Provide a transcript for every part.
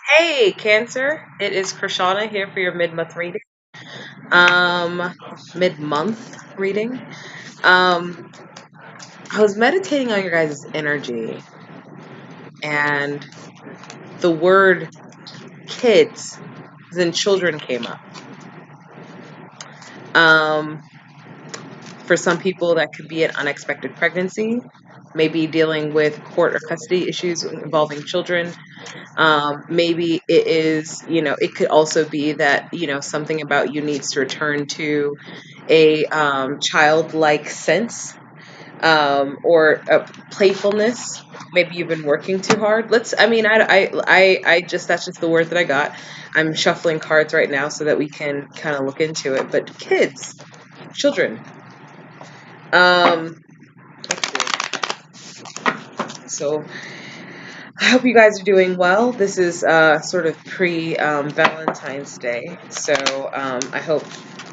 Hey, Cancer. It is Krishana here for your mid-month reading. Um, mid-month reading. Um, I was meditating on your guys' energy, and the word kids, then children came up. Um, for some people, that could be an unexpected pregnancy, maybe dealing with court or custody issues involving children. Maybe it is, it could also be that, something about you needs to return to a childlike sense, or a playfulness. Maybe you've been working too hard. I just, that's just the word that I got. I'm shuffling cards right now so that we can kind of look into it. But kids, children. Um, so I hope you guys are doing well. This is sort of pre Valentine's Day, so I hope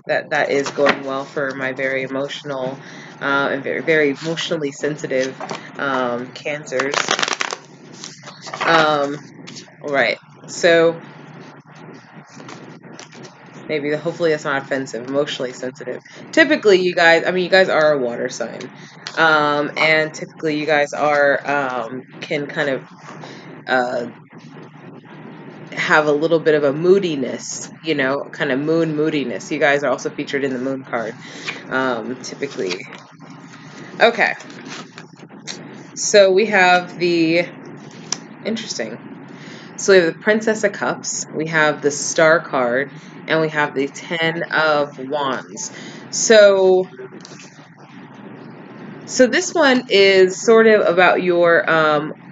that that is going well for my very emotional and very, very emotionally sensitive cancers. Um, all right, so hopefully that's not offensive. Emotionally sensitive. Typically, you guys are a water sign, and typically you guys are can kind of. Uh, have a little bit of a moodiness, kind of moon moodiness. You guys are also featured in the moon card, typically. Okay, so we have the interesting. So we have the Princess of Cups, we have the Star card, and we have the Ten of Wands. So this one is sort of about your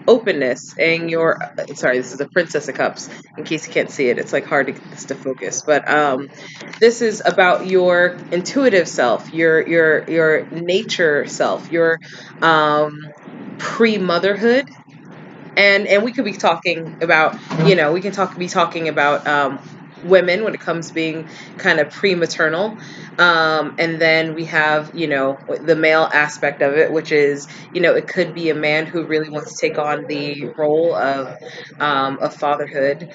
openness and your. Sorry, this is a Princess of Cups. In case you can't see it, it's like hard to get this to focus. But this is about your intuitive self, your nature self, your pre-motherhood, and we could be talking about, we can be talking about women when it comes to being kind of pre-maternal, and then we have, the male aspect of it, which is, it could be a man who really wants to take on the role of fatherhood.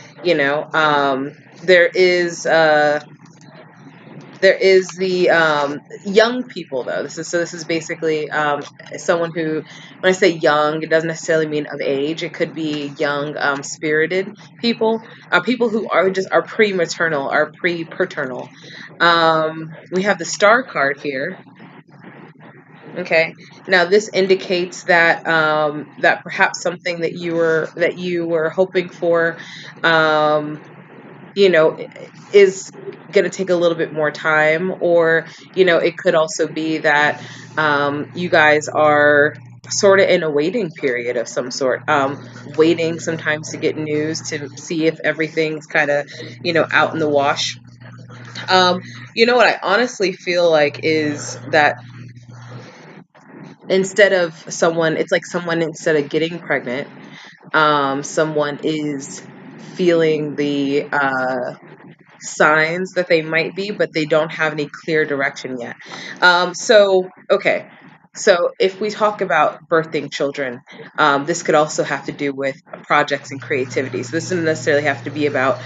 There is the young people, though. This is basically someone who, when I say young, it doesn't necessarily mean of age. It could be young, spirited people, people who are just are pre-maternal, are pre-paternal. We have the Star card here. Okay. Now this indicates that that perhaps something that you were hoping for, um, you know, is going to take a little bit more time, or, it could also be that you guys are sort of in a waiting period of some sort, waiting sometimes to get news to see if everything's kind of, out in the wash. What I honestly feel like is that it's like someone, instead of getting pregnant, someone is feeling the signs that they might be, but they don't have any clear direction yet. Okay. So if we talk about birthing children, this could also have to do with projects and creativity. So this doesn't necessarily have to be about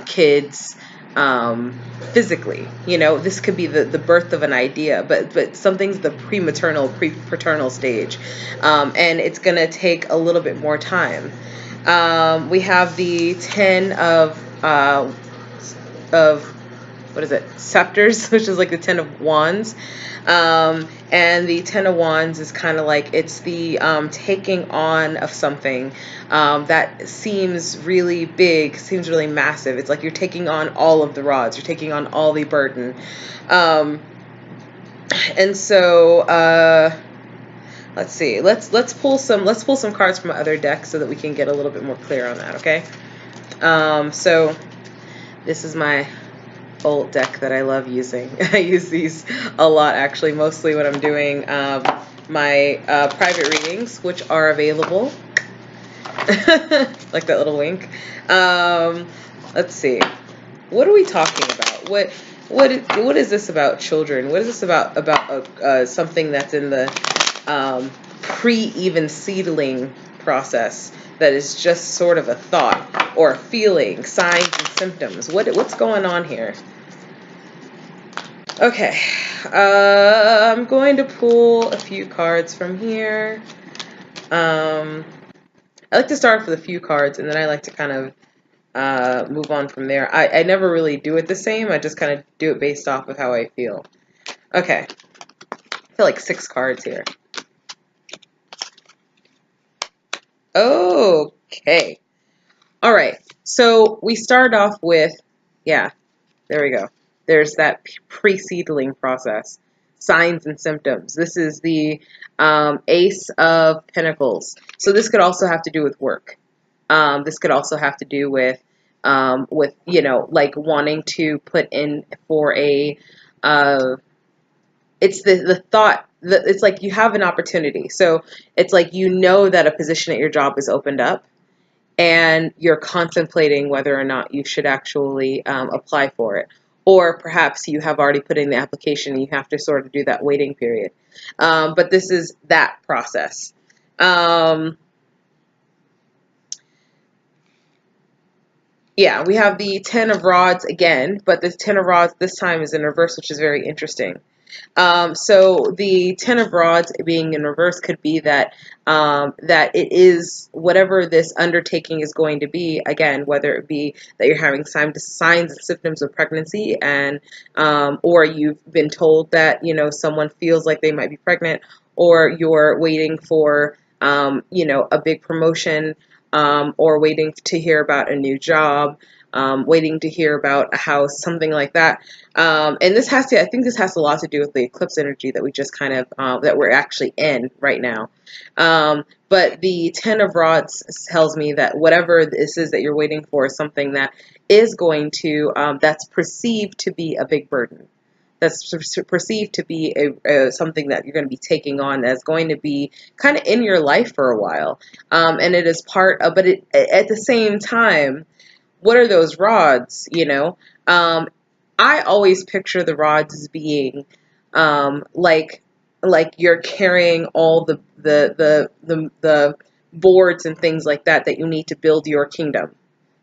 kids physically. This could be the birth of an idea, but something's the pre-paternal stage, and it's going to take a little bit more time. We have the 10 of what is it, scepters, which is like the 10 of wands, and the 10 of wands is kind of like, it's the taking on of something that seems really big, seems really massive. It's like you're taking on all of the rods, you're taking on all the burden, um, and so let's see, let's pull some cards from other decks so that we can get a little bit more clear on that. Okay. So this is my old deck that I love using. I use these a lot, actually, mostly when I'm doing my private readings, which are available. Like that little wink. Let's see. What are we talking about? What is this about children? What is this about something that's in the pre-even seedling process, that is just sort of a thought? or feeling, signs and symptoms. What's going on here? Okay, I'm going to pull a few cards from here. I like to start with a few cards, and then I like to kind of move on from there. I never really do it the same. I just kind of do it based off of how I feel. Okay, I feel like 6 cards here. Okay. All right. So we start off with, yeah, there we go. There's that pre-seedling process, signs and symptoms. This is the Ace of Pentacles. So this could also have to do with work. This could also have to do with you know, like wanting to put in for a, it's the thought that it's like you have an opportunity. So it's like you know that a position at your job is opened up, and you're contemplating whether or not you should actually apply for it. Or perhaps you have already put in the application and you have to sort of do that waiting period. But this is that process. Yeah, we have the Ten of Rods again, but the Ten of Rods this time is in reverse, which is very interesting. So the Ten of Rods being in reverse could be that that it is whatever this undertaking is going to be. Again, whether it be that you're having signs and symptoms of pregnancy, and or you've been told that you know someone feels like they might be pregnant, or you're waiting for you know a big promotion, or waiting to hear about a new job. Waiting to hear about a house, something like that. And this has to, I think this has a lot to do with the eclipse energy that we just kind of, that we're actually in right now. But the Ten of Rods tells me that whatever this is that you're waiting for is something that is going to, that's perceived to be a big burden. That's perceived to be something that you're going to be taking on that's going to be kind of in your life for a while. And it is part of, but at the same time, what are those rods, you know? I always picture the rods as being like you're carrying all the boards and things like that you need to build your kingdom.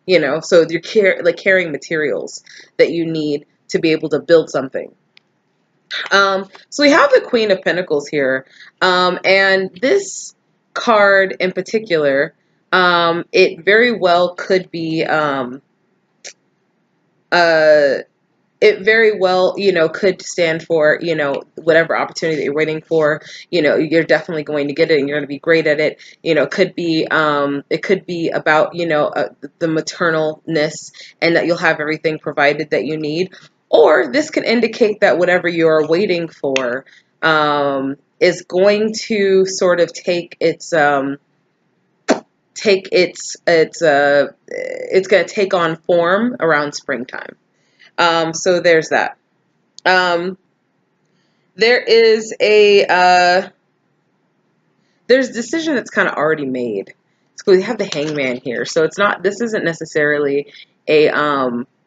You know, so you're carrying materials that you need to be able to build something. So we have the Queen of Pentacles here, and this card in particular, it very well could be, it very well, you know, could stand for, you know, whatever opportunity that you're waiting for. You know, you're definitely going to get it, and you're going to be great at it. You know, it could be about, you know, the maternalness, and that you'll have everything provided that you need. Or this can indicate that whatever you're waiting for is going to sort of it's going to take on form around springtime. So there's that. There is there's a decision that's kind of already made. So we have the Hangman here. So it's not, this isn't necessarily a,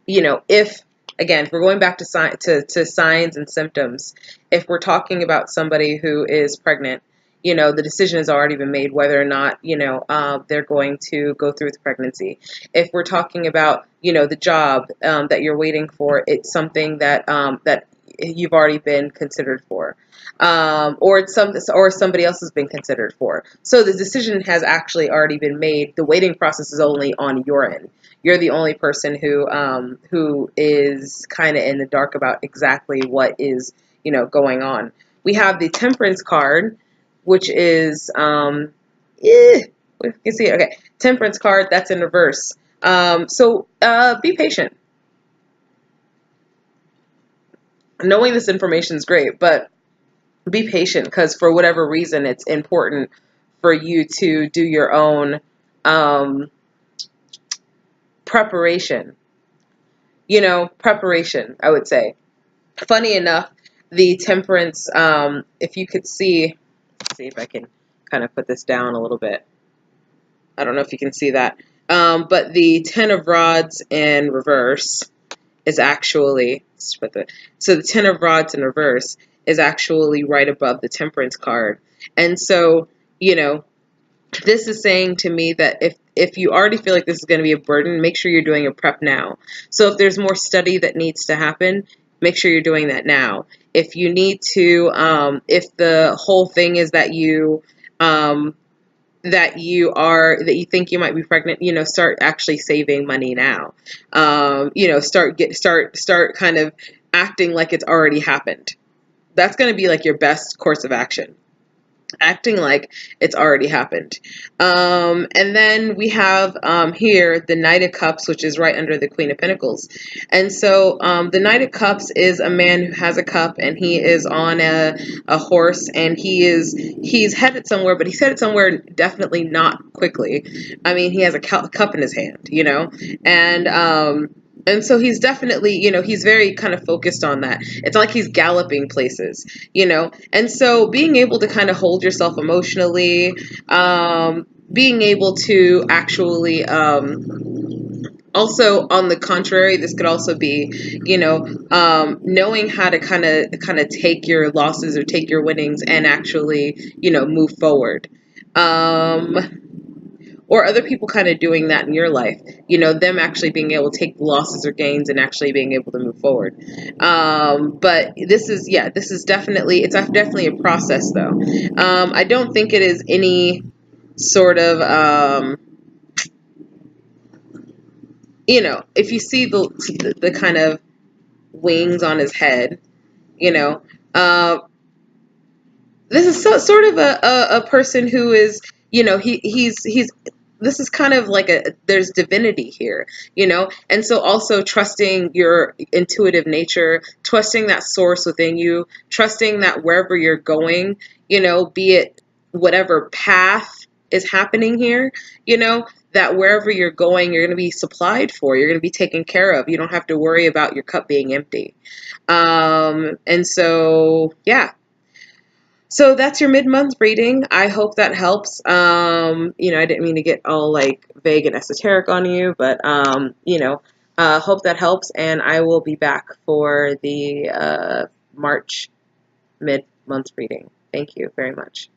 you know, if we're going back to signs and symptoms, if we're talking about somebody who is pregnant, you know, the decision has already been made whether or not, you know, they're going to go through with pregnancy. If we're talking about, you know, the job that you're waiting for, it's something that that you've already been considered for, or somebody else has been considered for. So the decision has actually already been made. The waiting process is only on your end. You're the only person who is kind of in the dark about exactly what is, you know, going on. We have the Temperance card, which is you can see it. Okay, Temperance card, that's in reverse. So be patient. Knowing this information is great, but be patient, because for whatever reason, it's important for you to do your own preparation. You know, preparation, I would say. Funny enough, the Temperance, if you could see, let's see if I can kind of put this down a little bit. I don't know if you can see that. But the Ten of Rods in reverse is actually, so the Ten of Rods in reverse is actually right above the Temperance card. And so, you know, this is saying to me that if you already feel like this is going to be a burden, make sure you're doing a prep now. So if there's more study that needs to happen, make sure you're doing that now. If you need to, if the whole thing is that um, that you think you might be pregnant, start actually saving money now. Start kind of acting like it's already happened. That's going to be like your best course of action, acting like it's already happened. And then we have here the Knight of Cups, which is right under the Queen of Pentacles. And so the Knight of Cups is a man who has a cup, and he is on a horse, and he's headed somewhere, but he's headed somewhere definitely not quickly. I mean, he has a cup in his hand, and so he's definitely, he's very kind of focused on that. It's not like he's galloping places, And so being able to kind of hold yourself emotionally, being able to actually, also on the contrary, this could also be, knowing how to kind of take your losses or take your winnings and actually, move forward. Or other people kind of doing that in your life, them actually being able to take losses or gains and actually being able to move forward. But this is definitely, it's definitely a process though. I don't think it is any sort of, if you see the kind of wings on his head, you know, uh, this is sort of a person who is, he's this is kind of like there's divinity here, and so also trusting your intuitive nature, trusting that source within you, trusting that wherever you're going, be it whatever path is happening here, that wherever you're going, you're going to be supplied for, you're going to be taken care of. You don't have to worry about your cup being empty. And so, yeah. So that's your mid-month reading. I hope that helps. I didn't mean to get all like vague and esoteric on you, but hope that helps. And I will be back for the March mid-month reading. Thank you very much.